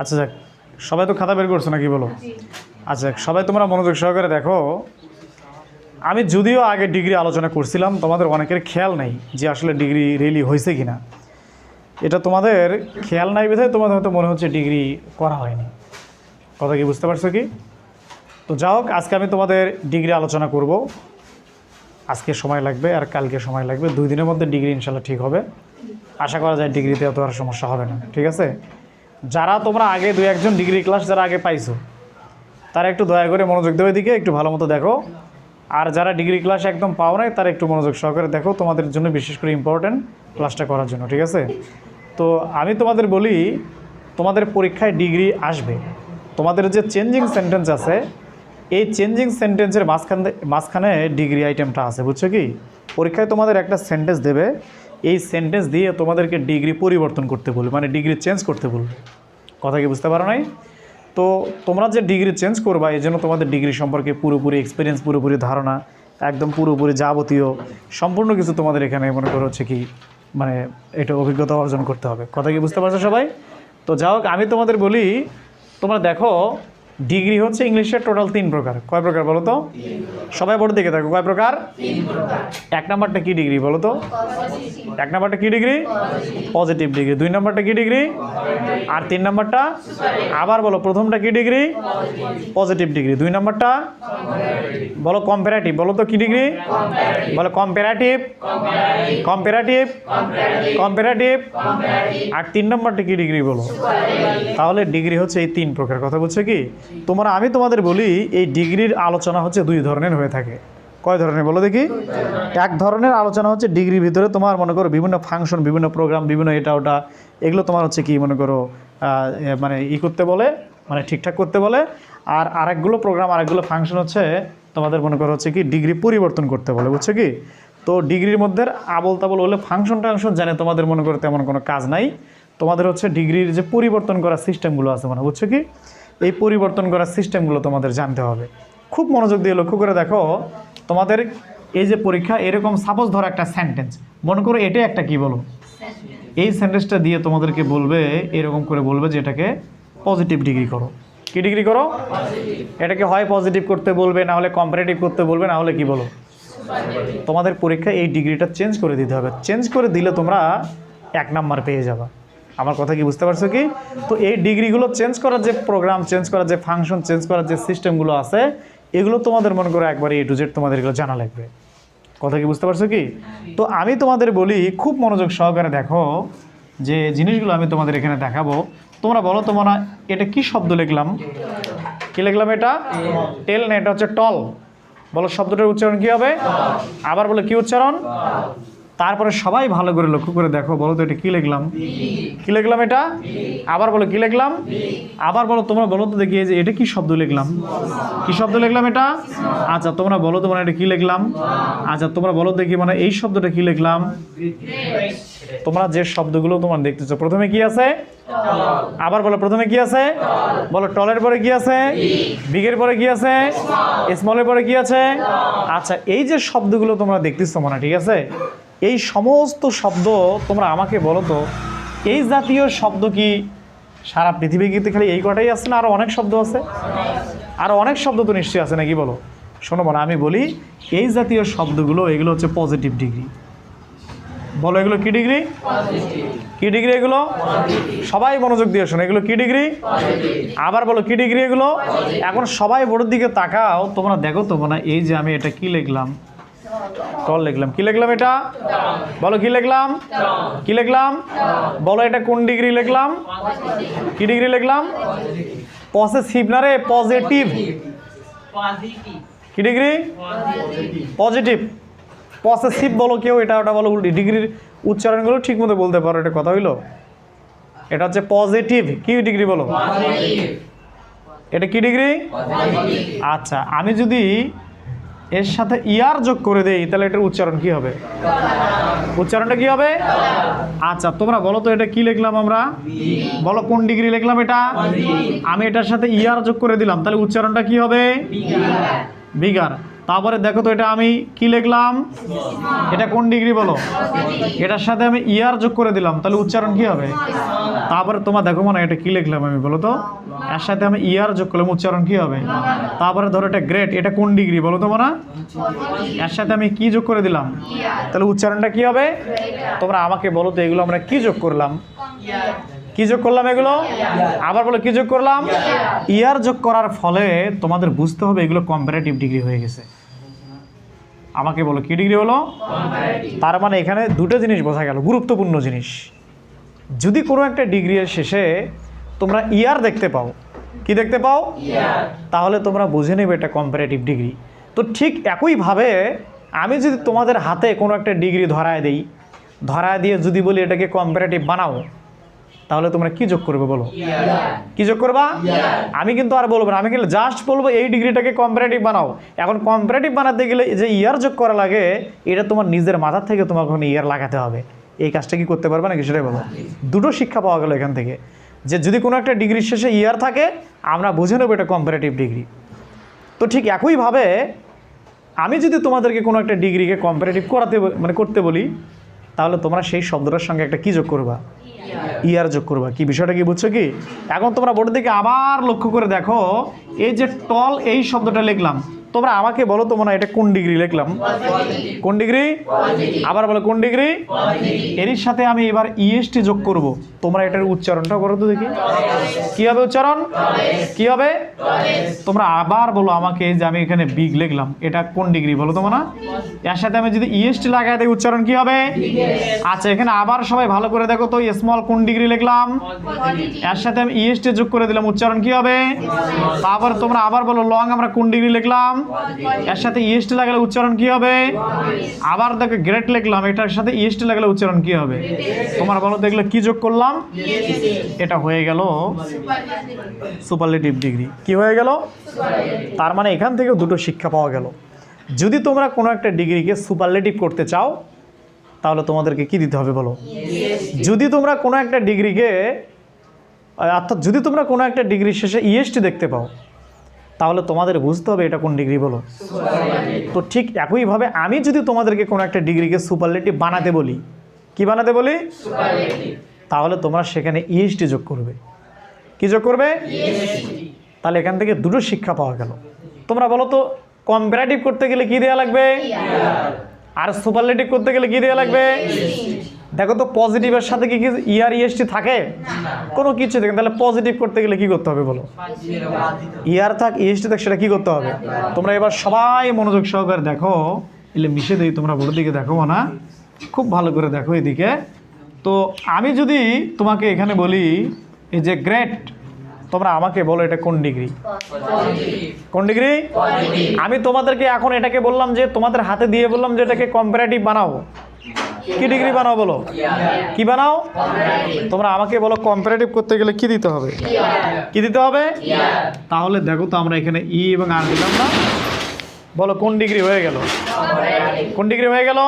আচ্ছা যাক, সবাই তো খাতা বের করছো নাকি বলো? আচ্ছা যাক, সবাই তোমরা মনোযোগ সহকারে দেখো। আমি যদিও আগে ডিগ্রি আলোচনা করছিলাম, তোমাদের অনেকের খেয়াল নাই যে আসলে ডিগ্রি রিয়েলি হয়েছে কি না। এটা তোমাদের খেয়াল নাই বিধায় তোমাদের হয়তো মনে হচ্ছে ডিগ্রি করা হয়নি। কথা কি বুঝতে পারছো কি? তো যা হোক, আজকে আমি তোমাদের ডিগ্রি আলোচনা করব। আজকে সময় লাগবে আর কালকে সময় লাগবে, 2 দিনের মধ্যে ডিগ্রি ইনশাল্লাহ ঠিক হবে। আশা করা যায় ডিগ্রিতে অত আর সমস্যা হবে না, ঠিক আছে? যারা তোমরা আগে 2-1জন ডিগ্রি ক্লাস যারা আগে পাইছো, তারা একটু দয়া করে মনোযোগ দেওয়ার দিকে একটু ভালো মতো দেখো। আর যারা ডিগ্রি ক্লাস একদম পাও নাই, তারা একটু মনোযোগ সহকারে দেখো, তোমাদের জন্য বিশেষ করে ইম্পর্ট্যান্ট ক্লাসটা করার জন্য, ঠিক আছে? তো আমি তোমাদের বলি, তোমাদের পরীক্ষায় ডিগ্রি আসবে। তোমাদের যে চেঞ্জিং সেন্টেন্স আছে, এই চেঞ্জিং সেন্টেন্সের মাঝখানে ডিগ্রি আইটেমটা আছে, বুঝছো কি? পরীক্ষায় তোমাদের একটা সেন্টেন্স দেবে, এই সেন্টেন্স দিয়ে তোমাদেরকে ডিগ্রি পরিবর্তন করতে বলবে, মানে ডিগ্রি চেঞ্জ করতে বলবে। কথা কি বুঝতে পারো নাই? তো তোমরা যে ডিগ্রি চেঞ্জ করবা, এই জন্য তোমাদের ডিগ্রি সম্পর্কে পুরোপুরি এক্সপিরিয়েন্স, পুরোপুরি ধারণা, একদম পুরোপুরি যাবতীয় সম্পূর্ণ কিছু তোমাদের এখানে মনে করো হচ্ছে কি, মানে এটা অভিজ্ঞতা অর্জন করতে হবে। কথা কি বুঝতে পারছো সবাই? তো যা হোক, আমি তোমাদের বলি, তোমরা দেখো ডিগ্রি হচ্ছে ইংলিশের টোটাল 3 প্রকার। কয় প্রকার বলো তো? সবাই বোর্ড দেখে থাকো, কয় প্রকার? 1 নাম্বারটা কি ডিগ্রি বলো তো? 1 নাম্বারটা কি ডিগ্রি? Positive degree. 2 নাম্বারটা কি ডিগ্রি? আর 3 নাম্বারটা? আবার বলো, প্রথমটা কি ডিগ্রি? Positive degree. 2 নাম্বারটা বলো কম্পারেটিভ। বলো তো কি ডিগ্রি? বলো কম্পারেটিভ, কম্পারেটিভ, কম্পারেটিভ। আর 3 নাম্বারটা কি ডিগ্রি বলো? তাহলে ডিগ্রি হচ্ছে এই 3 প্রকার। কথা বলছো কি? আমি তোমাদের বলি, এই ডিগ্রির আলোচনা হচ্ছে 2 ধরনের হয়ে থাকে। কয় ধরনের বলো দেখি? 1 ধরনের আলোচনা হচ্ছে ডিগ্রির ভিতরে তোমার মনে করো বিভিন্ন ফাংশন, বিভিন্ন প্রোগ্রাম, বিভিন্ন এটা ওটা, এগুলো তোমার হচ্ছে কি মনে করো মানে করতে বলে, মানে ঠিকঠাক করতে বলে। আর আরেকগুলো প্রোগ্রাম, আরেকগুলো ফাংশন হচ্ছে তোমাদের মনে করো হচ্ছে কি ডিগ্রি পরিবর্তন করতে বলে, বুঝছো কি? তো ডিগ্রির মধ্যে আবল তাবল হলে ফাংশন টাংশন জানে তোমাদের মনে করো তেমন কোনো কাজ নাই। তোমাদের হচ্ছে ডিগ্রির যে পরিবর্তন করার সিস্টেমগুলো আছে, মানে বুঝছো কি, এই পরিবর্তন করার সিস্টেমগুলো তোমাদের জানতে হবে। খুব মনোযোগ দিয়ে লক্ষ্য করে দেখো, তোমাদের এই যে পরীক্ষা, এরকম সাপোজ ধরো একটা সেন্টেন্স, মনে করো এটা একটা কি বলো, এই সেন্টেন্সটা দিয়ে তোমাদেরকে বলবে, এরকম করে বলবে যে এটাকে পজিটিভ ডিগ্রি করো। কি ডিগ্রি করো? এটাকে হয় পজিটিভ করতে বলবে, না হলে কম্পারেটিভ করতে বলবে, না হলে কি বলো, তোমাদের পরীক্ষায় এই ডিগ্রিটা চেঞ্জ করে দিতে হবে। চেঞ্জ করে দিলে তোমরা 1 নাম্বার পেয়ে যাবা। আমার কথা কি বুঝতে পারছো কি? তো এই ডিগ্রিগুলো চেঞ্জ করার যে প্রোগ্রাম, চেঞ্জ করার যে ফাংশন, চেঞ্জ করার যে সিস্টেমগুলো আছে, এগুলো তোমাদের মনে করো একবারে A to Z তোমাদের এগুলো জানা লাগবে। কথা কি বুঝতে পারছো কি? তো আমি তোমাদের বলি, খুব মনোযোগ সহকারে দেখো, যে জিনিসগুলো আমি তোমাদের এখানে দেখাবো। তোমরা বলো, তোমরা এটা কি শব্দ লিখলাম? কি লিখলাম এটা? টেল না, এটা হচ্ছে টল। বলো শব্দটার উচ্চারণ কি হবে? আবার বলো কি উচ্চারণ? তারপরে সবাই ভালো করে লক্ষ্য করে দেখো, বলো তো এটা কি লিখলাম? কি লিখলাম এটা? আবার বলো কি লিখলাম? আবার বলো, তোমরা বলো তো দেখি, যে এটা কি শব্দ লিখলাম? কি শব্দ লিখলাম এটা? আচ্ছা তোমরা বলো, তোমরা এটা কি লিখলাম? আচ্ছা তোমরা বলো দেখি, মানে এই শব্দটা কি লিখলাম? তোমরা যে শব্দগুলো তোমরা দেখতেছো, প্রথমে কি আছে? আবার বলো, প্রথমে কি আছে? বলো টলের পরে কি আছে? বিগের পরে কি আছে? স্মলের পরে কি আছে? আচ্ছা, এই যে শব্দগুলো তোমরা দেখতেছো, মানে ঠিক আছে, এই সমস্ত শব্দ তোমরা আমাকে বলো তো, এই জাতীয় শব্দ কি সারা পৃথিবীতে খালি এই কটাই আছে, না আরও অনেক শব্দ আছে? আরও অনেক শব্দ তো নিশ্চয়ই আছে, নাকি বলো? শোনো, মানে আমি বলি, এই জাতীয় শব্দগুলো, এগুলো হচ্ছে পজিটিভ ডিগ্রি। বলো এগুলো কি ডিগ্রি? কি ডিগ্রি এগুলো? সবাই মনোযোগ দিয়ে শোনো, এগুলো কি ডিগ্রি? আবার বলো কি ডিগ্রি এগুলো? এখন সবাই বোর্ডের দিকে তাকাও, তোমরা দেখো তো, মানে এই যে আমি এটা কি লিখলাম? টল লিখলাম। কি লিখলাম এটা? বলো কি লিখলাম? কি লিখলাম? বলো এটা কোন ডিগ্রি লিখলাম? কি ডিগ্রি লিখলাম? পসেসিভ না রে, পজিটিভ। কি ডিগ্রি? পজিটিভ। পসেসিভ বলো কেউ, এটা ওটা বলো, উল্টি ডিগ্রির উচ্চারণগুলো ঠিক মতো বলতে পারো, এটা কথা হইলো? এটা হচ্ছে পজিটিভ। কি ডিগ্রি বলো? এটা কি ডিগ্রি? আচ্ছা, আমি যদি এর সাথে ইয়ার যোগ করে দেই, তাহলে এটার উচ্চারণ কি হবে? উচ্চারণটা কি হবে? আচ্ছা তোমরা বলো তো, এটা কি লিখলাম আমরা? বলো কোন ডিগ্রি লিখলাম এটা? আমি এটার সাথে ইয়ার যোগ করে দিলাম, তাহলে উচ্চারণটা কি হবে? বিগার। তারপরে দেখো তো এটা আমি কি লিখলাম, এটা কোন ডিগ্রি বলো, এটার সাথে আমি ইয়ার যোগ করে দিলাম, তাহলে উচ্চারণ কি হবে? তারপরে তোমার দেখো মনে এটা কি লিখলাম আমি বলো তো, এর সাথে আমি ইয়ার যোগ করলাম, উচ্চারণ কি হবে? তারপরে ধরো এটা গ্রেট, এটা কোন ডিগ্রি বলো তো না, এর সাথে আমি কি যোগ করে দিলাম, তাহলে উচ্চারণটা কি হবে? তোমরা আমাকে বলো তো এগুলো আমরা কি যোগ করলাম, কি যোগ করলাম এগুলো? আবার বলো কি যোগ করলাম? ইয়ার যোগ করার ফলে তোমাদের বুঝতে হবে এগুলো কম্পারেটিভ ডিগ্রি হয়ে গেছে। আমাকে বলো কি ডিগ্রি হলো? তার মানে এখানে দুটো জিনিস বোঝা গেল, গুরুত্বপূর্ণ জিনিস। যদি কোনো একটা ডিগ্রির শেষে তোমরা ইয়ার দেখতে পাও, কি দেখতে পাও, তাহলে তোমরা বুঝে নেবে এটা কম্পারেটিভ ডিগ্রি। তো ঠিক একইভাবে আমি যদি তোমাদের হাতে কোনো একটা ডিগ্রি ধরায় দিই, ধরায় দিয়ে যদি বলি এটাকে কম্পারেটিভ বানাও, তাহলে তোমরা কি যোগ করবে বলো? কি যোগ করবা? আমি কিন্তু আর বলবো না, আমি কিন্তু জাস্ট বলবো এই ডিগ্রিটাকে কম্পারেটিভ বানাও। এখন কম্পারেটিভ বানাতে গেলে যে ইয়ার যোগ করা লাগে, এটা তোমার নিজের মাথার থেকে তোমার ওখানে ইয়ার লাগাতে হবে। এই কাজটা কি করতে পারবে নাকি সেটাই বলো। দুটো শিক্ষা পাওয়া গেল এখান থেকে, যে যদি কোনো একটা ডিগ্রির শেষে ইয়ার থাকে আমরা বুঝে নেবো এটা কম্পারেটিভ ডিগ্রি। তো ঠিক একইভাবে আমি যদি তোমাদেরকে কোনো একটা ডিগ্রিকে কম্পারেটিভ করতে বলি, তাহলে তোমরা সেই শব্দটার সঙ্গে একটা কি যোগ করবা? ইয়ার যোগ করবা। কি বিষয়টা কি বুঝছো কি? এখন তোমরা বোর্ডের দিকে আবার লক্ষ্য করে দেখো, এই যে টল এই শব্দটা লিখলাম, তোমরা আমাকে বলো তো মনে হয় এটা কোন ডিগ্রি লিখলাম? কোন ডিগ্রি? আবার বলো কোন ডিগ্রি? এর সাথে আমি এবার ইএসটি যোগ করব, তোমরা এটার উচ্চারণটা করো তো দেখি কি হবে উচ্চারণ, কি হবে? তোমরা আবার বলো আমাকে যে আমি এখানে বিগ লিখলাম, এটা কোন ডিগ্রি বলো তো না? এর সাথে আমি যদি ইএসটি লাগাই দিই উচ্চারণ কি হবে? আচ্ছা এখানে আবার সবাই ভালো করে দেখো তো, স্মল কোন ডিগ্রি লিখলাম, এর সাথে আমি ইএসটি যোগ করে দিলাম, উচ্চারণ কি হবে? তারপর তোমরা আবার বলো লং আমরা কোন ডিগ্রি লিখলাম, এর সাথে ইএসটি লাগালে উচ্চারণ কি হবে? আবার দেখো গ্রেট লিখলাম, এটার সাথে ইএসটি লাগালে উচ্চারণ কি হবে? তোমরা বলো দেখলে কি যোগ করলাম? এটা হয়ে গেল সুপারলেটিভ ডিগ্রি। কি হয়ে গেল? তার মানে এখান থেকে দুটো শিক্ষা পাওয়া গেল। যদি তোমরা কোনো একটা ডিগ্রিকে সুপারলেটিভ করতে চাও, তাহলে তোমাদেরকে কি দিতে হবে বলো? যদি তোমরা কোনো একটা ডিগ্রিকে, অর্থাৎ যদি তোমরা কোনো একটা ডিগ্রির শেষে ইএসটি দেখতে পাও, তাহলে তোমাদের বুঝতে হবে এটা কোন ডিগ্রি বলো। তো ঠিক একইভাবে আমি যদি তোমাদেরকে কোনো একটা ডিগ্রিকে সুপারলেটিভ বানাতে বলি, কি বানাতে বলি, তাহলে তোমরা সেখানে ইএসটি যোগ করবে। কি যোগ করবে? তাহলে এখান থেকে দুটো শিক্ষা পাওয়া গেল। তোমরা বলো তো কম্পারেটিভ করতে গেলে কি দেওয়া লাগবে, আর সুপারলেটিভ করতে গেলে কি দেওয়া লাগবে? দেখো তো পজিটিভের সাথে কি ইয়ার ইএসটি থাকে? কোনো কিছু দেখেন, তাহলে পজিটিভ করতে গেলে কি করতে হবে বলো? ইয়ার থাক ইএসটি থাক, সেটা কি করতে হবে? তোমরা এবার সবাই মনোযোগ সহকারে দেখো, এলে মিশে দিই, তোমরা বোর্ডের দিকে দেখো না, খুব ভালো করে দেখো এদিকে। তো আমি যদি তোমাকে এখানে বলি এই যে গ্রেট, তোমরা আমাকে বলো এটা কোন ডিগ্রি? কোন ডিগ্রি? আমি তোমাদেরকে এখন এটাকে বললাম যে তোমাদের হাতে দিয়ে বললাম যে এটাকে কম্পারেটিভ বানাও, কি ডিগ্রি বানাও বলো? কি বানাও? তোমরা আমাকে বলো কম্পারেটিভ করতে গেলে কি দিতে হবে? কি দিতে হবে? তাহলে দেখো তো আমরা এখানে ই এবং আর দিলাম না, বলো কোন ডিগ্রি হয়ে গেল? কোন ডিগ্রি হয়ে গেল?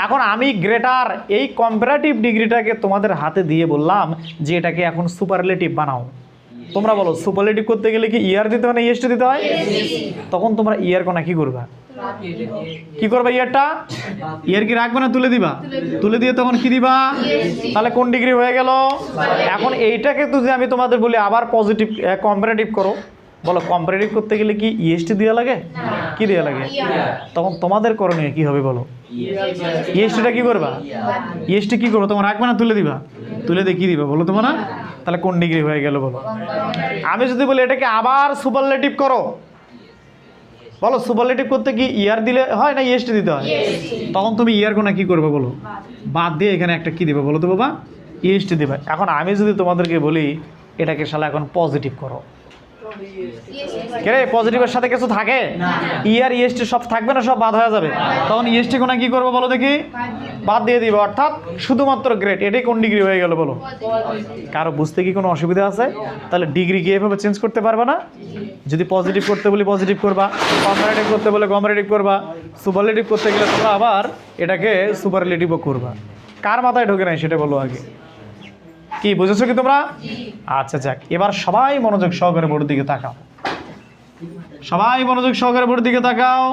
এখন আমি গ্রেটার এই কম্পারেটিভ ডিগ্রিটাকে তোমাদের হাতে দিয়ে বললাম যে এটাকে এখন সুপারলেটিভ বানাও। তোমরা বলো সুপারলেটিভ করতে গেলে কি ইয়ার দিতে হয় না ইএসটি দিতে হয়? তখন তোমরা ইয়ার কোনা কি করবা? কি করবা? ইয়ারটা ইয়ার কি রাখবে না তুলে দিবা? তুলে দিয়ে তখন কি দিবা? তাহলে কোন ডিগ্রি হয়ে গেল? এখন এইটাকে যদি আমি তোমাদের বলি আবার পজিটিভ কম্পারেটিভ করো, বলো কম্পারেটিভ করতে গেলে কি ইএসটি দেওয়া লাগে? কি দেওয়া লাগে? তখন তোমাদের করণীয় কি হবে বলো? ইএসটিটা কি করবা? ইএসটি কি করবো? তোমার রাখবে না তুলে দিবা? তুলে দিয়ে কি দিবা বলো তোমরা? তাহলে কোন ডিগ্রি হয়ে গেল বলো? আমি যদি বলি এটাকে আবার সুপারলেটিভ করো, বলো সুপারলেটিভ করতে কি ইয়ার দিলে হয় না ইএসটি দিতে হয়? তখন তুমি ইয়ার কোনা কি করবে বলো? বাদ দিয়ে এখানে একটা কি দিবে বলো তো বাবা? ইএসটি দিবে। এখন আমি যদি তোমাদেরকে বলি এটাকে শালা এখন পজিটিভ করো, কে রে পজিটিভের সাথে কিছু থাকে? ইয়ার ইএসটি সব থাকবে না, সব বাদ হয়ে যাবে। তখন ইএসটি কোনা কি করবো বলো দেখি? বাদ দিয়ে দিবে, অর্থাৎ শুধুমাত্র গ্রেড। এটাই কোন ডিগ্রি হয়ে গেল বলো? কারো বুঝতে কি কোনো অসুবিধা আছে? তাহলে ডিগ্রি কি এভাবে চেঞ্জ করতে পারবে না? যদি পজিটিভ করতে বলি পজিটিভ করবা, কম্পারেটিভ করতে বলে কম্পারেটিভ করবা, সুপারলেটিভ করতে গেলে তোমরা আবার এটাকে সুপারলেটিভও করবা। কার মাথায় ঢোকে নাই সেটা বলো আগে। কি বুঝেছো কি তোমরা? আচ্ছা যাক, এবার সবাই মনোযোগ সহকারে বোর্ডের দিকে তাকাও। সবাই মনোযোগ সহকারে বোর্ডের দিকে তাকাও।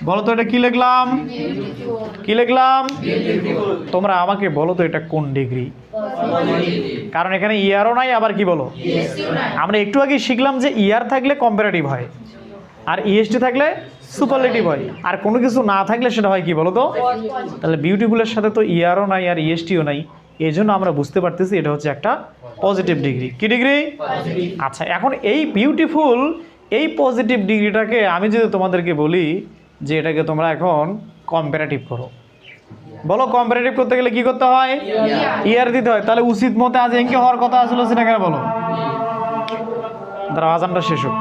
বলো তো এটা কি লিখলাম? কি লিখলাম? তোমরা আমাকে বলো তো এটা কোন ডিগ্রি? কারণ এখানে ইয়ারও নাই, আবার কি বলো, আমরা একটু আগে শিখলাম যে ইয়ার থাকলে কম্পারেটিভ হয় আর ইএসটি থাকলে সুপারলেটিভ হয়, আর কোনো কিছু না থাকলে সেটা হয় কি বলো তো? তাহলে বিউটিফুলের সাথে তো ইয়ারও নাই আর ইএসটিও নাই, এই জন্য আমরা বুঝতে পারতেছি এটা হচ্ছে একটা পজিটিভ ডিগ্রি। কি ডিগ্রি? আচ্ছা, এখন এই বিউটিফুল এই পজিটিভ ডিগ্রিটাকে আমি যদি তোমাদেরকে বলি যে এটাকে তোমরা এখন কম্পারেটিভ করো, বলো কম্পারেটিভ করতে গেলে কি করতে হয়? ইয়ার দিতে হয়। তাহলে উচিত মতে আজ এঙ্কে হওয়ার কথা আসলে সেটা কেন বলো? তারা আজানটা শেষ হোক।